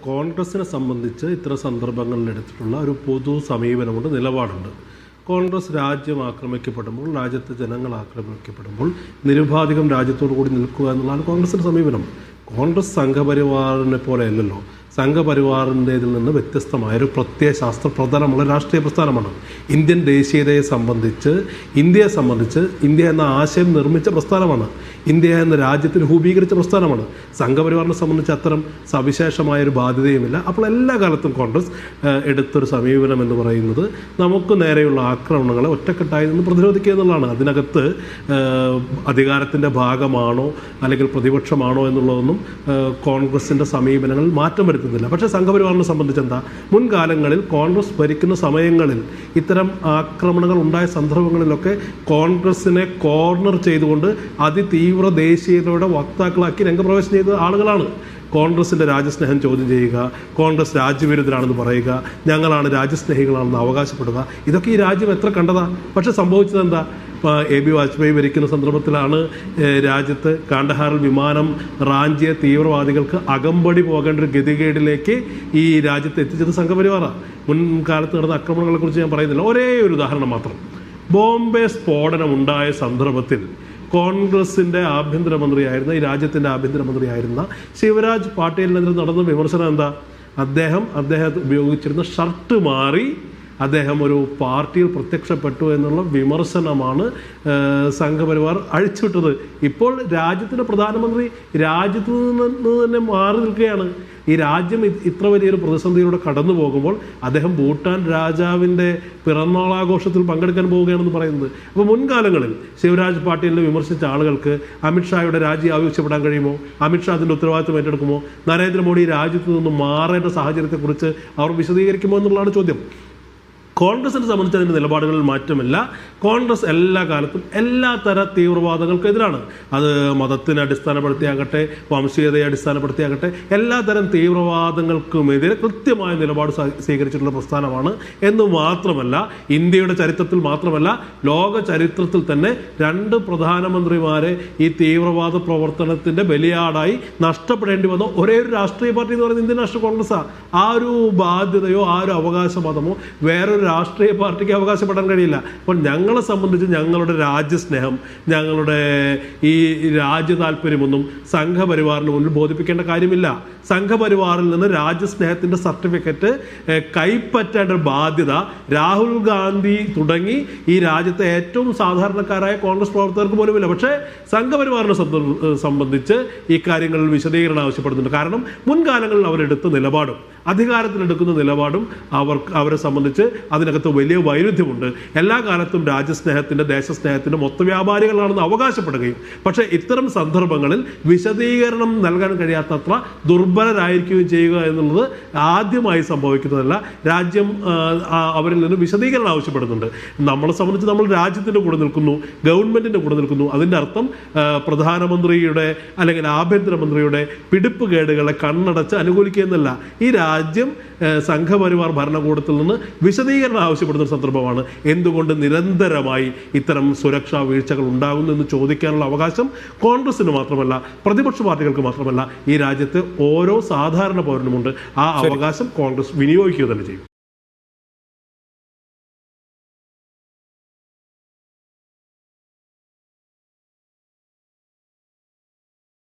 കോൺഗ്രസിനെ സംബന്ധിച്ച് ഇത്തരം സന്ദർഭങ്ങളിൽ എടുത്തിട്ടുള്ള ഒരു പൊതു സമീപനമുണ്ട്, നിലപാടുണ്ട്. കോൺഗ്രസ് രാജ്യം ആക്രമിക്കപ്പെടുമ്പോൾ, രാജ്യത്തെ ജനങ്ങൾ ആക്രമിക്കപ്പെടുമ്പോൾ നിരുപാധികം രാജ്യത്തോടു കൂടി നിൽക്കുക എന്നുള്ളതാണ് കോൺഗ്രസിൻ്റെ സമീപനം. കോൺഗ്രസ് സംഘപരിവാറിനെ പോലെയല്ലല്ലോ. സംഘപരിവാറിൻ്റേതിൽ നിന്ന് വ്യത്യസ്തമായൊരു പ്രത്യയശാസ്ത്ര പ്രധാനമുള്ള രാഷ്ട്രീയ പ്രസ്ഥാനമാണ്. ഇന്ത്യൻ ദേശീയതയെ സംബന്ധിച്ച്, ഇന്ത്യ എന്ന ആശയം നിർമ്മിച്ച പ്രസ്ഥാനമാണ്. ഇന്ത്യ എന്ന രാജ്യത്തിന് രൂപീകരിച്ച പ്രസ്ഥാനമാണ്. സംഘപരിവാറിനെ സംബന്ധിച്ച് അത്തരം സവിശേഷമായൊരു ബാധ്യതയുമില്ല. അപ്പോൾ എല്ലാ കാലത്തും കോൺഗ്രസ് എടുത്തൊരു സമീപനം എന്ന് പറയുന്നത് നമുക്ക് നേരെയുള്ള ആക്രമണങ്ങളെ ഒറ്റക്കെട്ടായി നിന്ന് പ്രതിരോധിക്കുക എന്നുള്ളതാണ്. അതിനകത്ത് അധികാരത്തിൻ്റെ ഭാഗമാണോ അല്ലെങ്കിൽ പ്രതിപക്ഷമാണോ എന്നുള്ളതൊന്നും കോൺഗ്രസിൻ്റെ സമീപനങ്ങളിൽ മാറ്റം വരുത്തുന്നില്ല. പക്ഷേ സംഘപരിവാറിനെ സംബന്ധിച്ച് എന്താ, മുൻകാലങ്ങളിൽ കോൺഗ്രസ് ഭരിക്കുന്ന സമയങ്ങളിൽ ഇത്തരം ആക്രമണങ്ങൾ ഉണ്ടായ സന്ദർഭങ്ങളിലൊക്കെ കോൺഗ്രസിനെ കോർണർ ചെയ്തുകൊണ്ട് അതിതീവ്ര ദേശീയതയുടെ വക്താക്കളാക്കി രംഗപ്രവേശനം ചെയ്ത ആളുകളാണ്. കോൺഗ്രസിൻ്റെ രാജ്യസ്നേഹം ചോദ്യം ചെയ്യുക, കോൺഗ്രസ് രാജ്യവിരുദ്ധരാണെന്ന് പറയുക, ഞങ്ങളാണ് രാജ്യസ്നേഹികളാണെന്ന് അവകാശപ്പെടുക, ഇതൊക്കെ ഈ രാജ്യം എത്ര കണ്ടതാ. പക്ഷെ സംഭവിച്ചത് എന്താ? എ ബി വാജ്പേയി ഭരിക്കുന്ന സന്ദർഭത്തിലാണ് രാജ്യത്ത് കാണ്ഡഹാറിൽ വിമാനം റാഞ്ചിയ തീവ്രവാദികൾക്ക് അകമ്പടി പോകേണ്ട ഒരു ഗതികേടിലേക്ക് ഈ രാജ്യത്ത് എത്തിച്ചത് സംഘപരിവാറാണ്. മുൻകാലത്ത് നടന്ന ആക്രമണങ്ങളെക്കുറിച്ച് ഞാൻ പറയുന്നില്ല. ഒരേ ഒരു ഉദാഹരണം മാത്രം. ബോംബെ സ്ഫോടനം ഉണ്ടായ സന്ദർഭത്തിൽ കോൺഗ്രസിൻ്റെ ആഭ്യന്തരമന്ത്രിയായിരുന്ന, ഈ രാജ്യത്തിൻ്റെ ആഭ്യന്തരമന്ത്രിയായിരുന്ന ശിവരാജ് പാട്ടീലിനെതിരെ നടന്ന വിമർശനം എന്താ? അദ്ദേഹം ഉപയോഗിച്ചിരുന്ന ഷർട്ട് മാറി അദ്ദേഹം ഒരു പാർട്ടിയിൽ പ്രത്യക്ഷപ്പെട്ടു എന്നുള്ള വിമർശനമാണ് സംഘപരിവാർ അഴിച്ചുവിട്ടത്. ഇപ്പോൾ രാജ്യത്തിൻ്റെ പ്രധാനമന്ത്രി രാജ്യത്തു നിന്ന് തന്നെ മാറി നിൽക്കുകയാണ്. ഈ രാജ്യം ഇത്ര വലിയൊരു പ്രതിസന്ധിയിലൂടെ കടന്നു പോകുമ്പോൾ അദ്ദേഹം ഭൂട്ടാൻ രാജാവിൻ്റെ പിറന്നാളാഘോഷത്തിൽ പങ്കെടുക്കാൻ പോവുകയാണെന്ന് പറയുന്നത്. അപ്പോൾ മുൻകാലങ്ങളിൽ ശിവരാജ് പാട്ടീലിനെ വിമർശിച്ച ആളുകൾക്ക് അമിത്ഷായുടെ രാജി ആവശ്യപ്പെടാൻ കഴിയുമോ? അമിത്ഷാ അതിൻ്റെ ഉത്തരവാദിത്വം ഏറ്റെടുക്കുമോ? നരേന്ദ്രമോദി രാജ്യത്തു നിന്ന് മാറേണ്ട സാഹചര്യത്തെക്കുറിച്ച് അവർ വിശദീകരിക്കുമോ എന്നുള്ളതാണ് ചോദ്യം. കോൺഗ്രസിനെ സംബന്ധിച്ച് അതിൻ്റെ നിലപാടുകളിൽ മാറ്റമില്ല. കോൺഗ്രസ് എല്ലാ കാലത്തും എല്ലാ തര തീവ്രവാദങ്ങൾക്കെതിരാണ്. അത് മതത്തിനെ അടിസ്ഥാനപ്പെടുത്തിയാകട്ടെ, വംശീയതയെ അടിസ്ഥാനപ്പെടുത്തിയാകട്ടെ, എല്ലാ തരം തീവ്രവാദങ്ങൾക്കുമെതിരെ കൃത്യമായ നിലപാട് സ്വീകരിച്ചിട്ടുള്ള പ്രസ്ഥാനമാണ്. എന്ന് മാത്രമല്ല, ഇന്ത്യയുടെ ചരിത്രത്തിൽ മാത്രമല്ല, ലോക ചരിത്രത്തിൽ തന്നെ 2 പ്രധാനമന്ത്രിമാരെ ഈ തീവ്രവാദ പ്രവർത്തനത്തിൻ്റെ ബലിയാടായി നഷ്ടപ്പെടേണ്ടി വന്ന ഒരേ ഒരു രാഷ്ട്രീയ പാർട്ടി എന്ന് പറയുന്നത് ഇന്ത്യൻ നാഷണൽ കോൺഗ്രസ്സാണ്. ആ ഒരു ബാധ്യതയോ ആ ഒരു അവകാശവാദമോ വേറൊരു രാഷ്ട്രീയ പാർട്ടിക്ക് അവകാശപ്പെടാൻ കഴിയില്ല. അപ്പോൾ ഞങ്ങളെ സംബന്ധിച്ച് ഞങ്ങളുടെ രാജ്യസ്നേഹം, ഞങ്ങളുടെ ഈ രാജ്യ താല്പര്യമൊന്നും സംഘപരിവാറിന് മുന്നിൽ ബോധിപ്പിക്കേണ്ട കാര്യമില്ല. സംഘപരിവാറിൽ നിന്ന് രാജ്യസ്നേഹത്തിൻ്റെ സർട്ടിഫിക്കറ്റ് കൈപ്പറ്റേണ്ട ബാധ്യത രാഹുൽ ഗാന്ധി തുടങ്ങി ഈ രാജ്യത്തെ ഏറ്റവും സാധാരണക്കാരായ കോൺഗ്രസ് പ്രവർത്തകർക്ക് പോലുമില്ല. പക്ഷേ സംഘപരിവാറിനെ സംബന്ധിച്ച് ഈ കാര്യങ്ങളിൽ വിശദീകരണം ആവശ്യപ്പെടുന്നുണ്ട്. കാരണം മുൻകാലങ്ങളിൽ അവരെടുത്ത നിലപാടും അധികാരത്തിലെടുക്കുന്ന നിലപാടും അവരെ സംബന്ധിച്ച് അതിനകത്ത് വലിയ വൈരുദ്ധ്യമുണ്ട്. എല്ലാ കാലത്തും രാജ്യസ്നേഹത്തിൻ്റെ, ദേശസ്നേഹത്തിൻ്റെ മൊത്ത വ്യാപാരികളാണെന്ന് അവകാശപ്പെടുകയും പക്ഷേ ഇത്തരം സന്ദർഭങ്ങളിൽ വിശദീകരണം നൽകാൻ കഴിയാത്തത്ര ദുർബലരായിരിക്കുകയും ചെയ്യുക എന്നുള്ളത് ആദ്യമായി സംഭവിക്കുന്നതല്ല. രാജ്യം അവരിൽ നിന്ന് വിശദീകരണം ആവശ്യപ്പെടുന്നുണ്ട്. നമ്മളെ സംബന്ധിച്ച് നമ്മൾ രാജ്യത്തിൻ്റെ കൂടെ നിൽക്കുന്നു, ഗവൺമെൻറ്റിൻ്റെ കൂടെ നിൽക്കുന്നു. അതിൻ്റെ അർത്ഥം പ്രധാനമന്ത്രിയുടെ അല്ലെങ്കിൽ ആഭ്യന്തരമന്ത്രിയുടെ പിടിപ്പുകേടുകളെ കണ്ണടച്ച് അനുകൂലിക്കുക എന്നല്ല. ഈ രാജ്യം സംഘപരിവാർ ഭരണകൂടത്തിൽ നിന്ന് വിശദീകരണം ആവശ്യപ്പെടുന്ന ഒരു സന്ദർഭമാണ്. എന്തുകൊണ്ട് നിരന്തരമായി ഇത്തരം സുരക്ഷാ വീഴ്ചകൾ ഉണ്ടാകുന്നു എന്ന് ചോദിക്കാനുള്ള അവകാശം കോൺഗ്രസിന് മാത്രമല്ല, പ്രതിപക്ഷ പാർട്ടികൾക്ക് മാത്രമല്ല, ഈ രാജ്യത്ത് ഓരോ സാധാരണ പൗരനുമുണ്ട്. ആ അവകാശം കോൺഗ്രസ് വിനിയോഗിക്കുക തന്നെ ചെയ്യും.